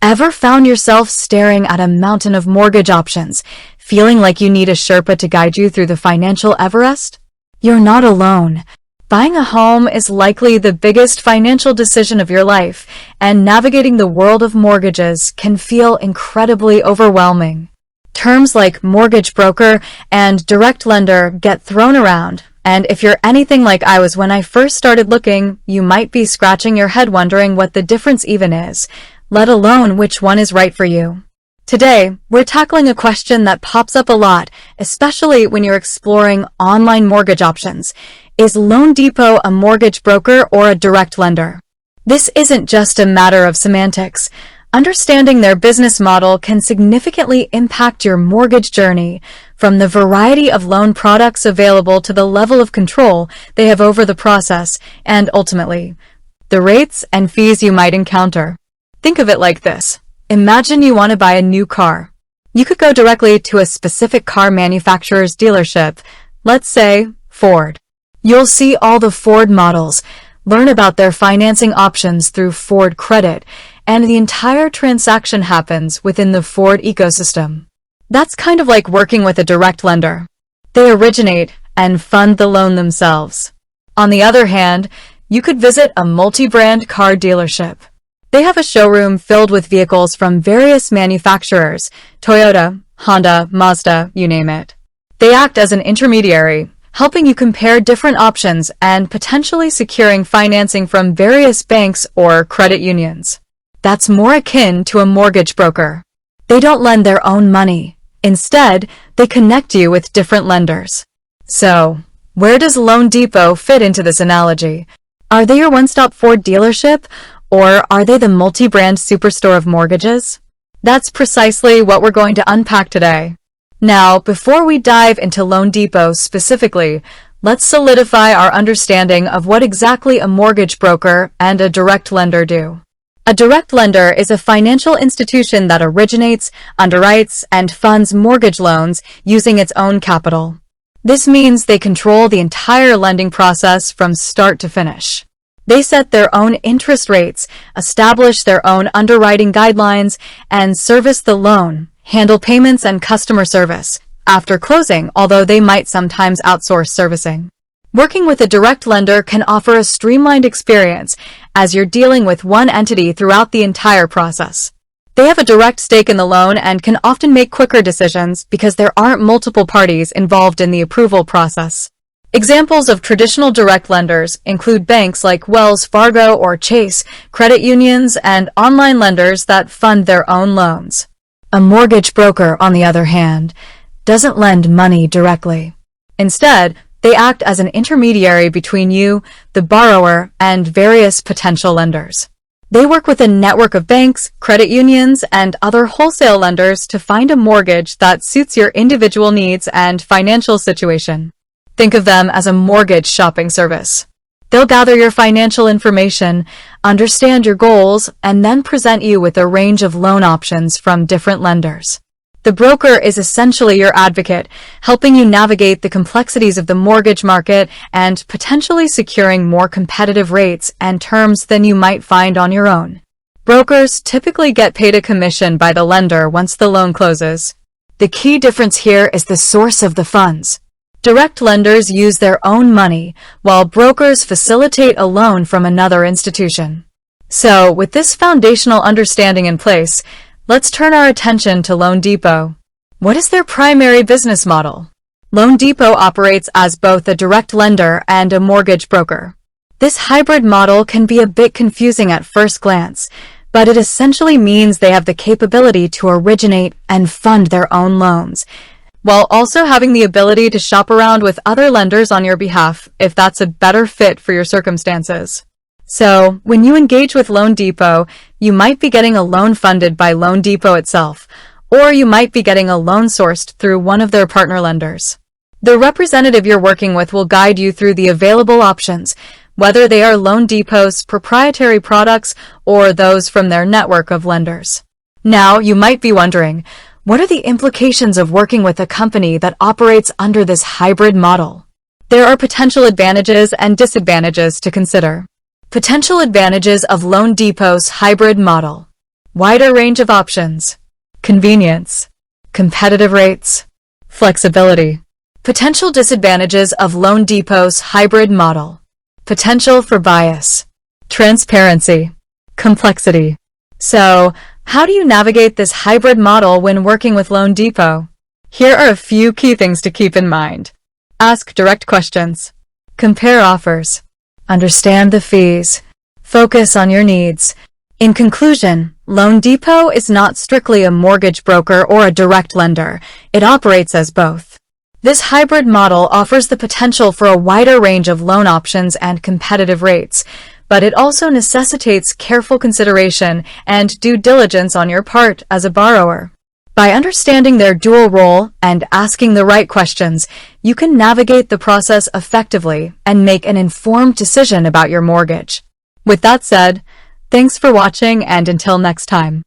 Ever found yourself staring at a mountain of mortgage options, feeling like you need a Sherpa to guide you through the financial Everest? You're not alone. Buying a home is likely the biggest financial decision of your life, and navigating the world of mortgages can feel incredibly overwhelming. Terms like mortgage broker and direct lender get thrown around, and if you're anything like I was when I first started looking, you might be scratching your head wondering what the difference even is, let alone which one is right for you. Today, we're tackling a question that pops up a lot, especially when you're exploring online mortgage options. Is LoanDepot a mortgage broker or a direct lender? This isn't just a matter of semantics. Understanding their business model can significantly impact your mortgage journey, from the variety of loan products available to the level of control they have over the process, and ultimately, the rates and fees you might encounter. Think of it like this. Imagine you want to buy a new car. You could go directly to a specific car manufacturer's dealership, let's say Ford. You'll see all the Ford models, learn about their financing options through Ford Credit, and the entire transaction happens within the Ford ecosystem. That's kind of like working with a direct lender. They originate and fund the loan themselves. On the other hand, you could visit a multi-brand car dealership. They have a showroom filled with vehicles from various manufacturers, Toyota, Honda, Mazda, you name it. They act as an intermediary, helping you compare different options and potentially securing financing from various banks or credit unions. That's more akin to a mortgage broker. They don't lend their own money. Instead, they connect you with different lenders. So, where does LoanDepot fit into this analogy? Are they your one-stop Ford dealership, or are they the multi-brand superstore of mortgages? That's precisely what we're going to unpack today. Now, before we dive into LoanDepot specifically, let's solidify our understanding of what exactly a mortgage broker and a direct lender do. A direct lender is a financial institution that originates, underwrites, and funds mortgage loans using its own capital. This means they control the entire lending process from start to finish. They set their own interest rates, establish their own underwriting guidelines, and service the loan, handle payments and customer service after closing, although they might sometimes outsource servicing. Working with a direct lender can offer a streamlined experience as you're dealing with one entity throughout the entire process. They have a direct stake in the loan and can often make quicker decisions because there aren't multiple parties involved in the approval process. Examples of traditional direct lenders include banks like Wells Fargo or Chase, credit unions, and online lenders that fund their own loans. A mortgage broker, on the other hand, doesn't lend money directly. Instead, they act as an intermediary between you, the borrower, and various potential lenders. They work with a network of banks, credit unions, and other wholesale lenders to find a mortgage that suits your individual needs and financial situation. Think of them as a mortgage shopping service. They'll gather your financial information, understand your goals, and then present you with a range of loan options from different lenders. The broker is essentially your advocate, helping you navigate the complexities of the mortgage market and potentially securing more competitive rates and terms than you might find on your own. Brokers typically get paid a commission by the lender once the loan closes. The key difference here is the source of the funds. Direct lenders use their own money, while brokers facilitate a loan from another institution. So, with this foundational understanding in place, let's turn our attention to LoanDepot. What is their primary business model? LoanDepot operates as both a direct lender and a mortgage broker. This hybrid model can be a bit confusing at first glance, but it essentially means they have the capability to originate and fund their own loans, while also having the ability to shop around with other lenders on your behalf if that's a better fit for your circumstances. So, when you engage with LoanDepot, you might be getting a loan funded by LoanDepot itself, or you might be getting a loan sourced through one of their partner lenders. The representative you're working with will guide you through the available options, whether they are LoanDepot's proprietary products or those from their network of lenders. Now, you might be wondering, what are the implications of working with a company that operates under this hybrid model? There are potential advantages and disadvantages to consider. Potential advantages of LoanDepot's hybrid model. wider range of options, convenience, competitive rates, flexibility. Potential disadvantages of LoanDepot's hybrid model. Potential for bias, transparency, complexity. So, how do you navigate this hybrid model when working with LoanDepot? Here are a few key things to keep in mind. Ask direct questions. Compare offers. Understand the fees. Focus on your needs. In conclusion, LoanDepot is not strictly a mortgage broker or a direct lender. It operates as both. This hybrid model offers the potential for a wider range of loan options and competitive rates, but it also necessitates careful consideration and due diligence on your part as a borrower. By understanding their dual role and asking the right questions, you can navigate the process effectively and make an informed decision about your mortgage. With that said, thanks for watching, and until next time.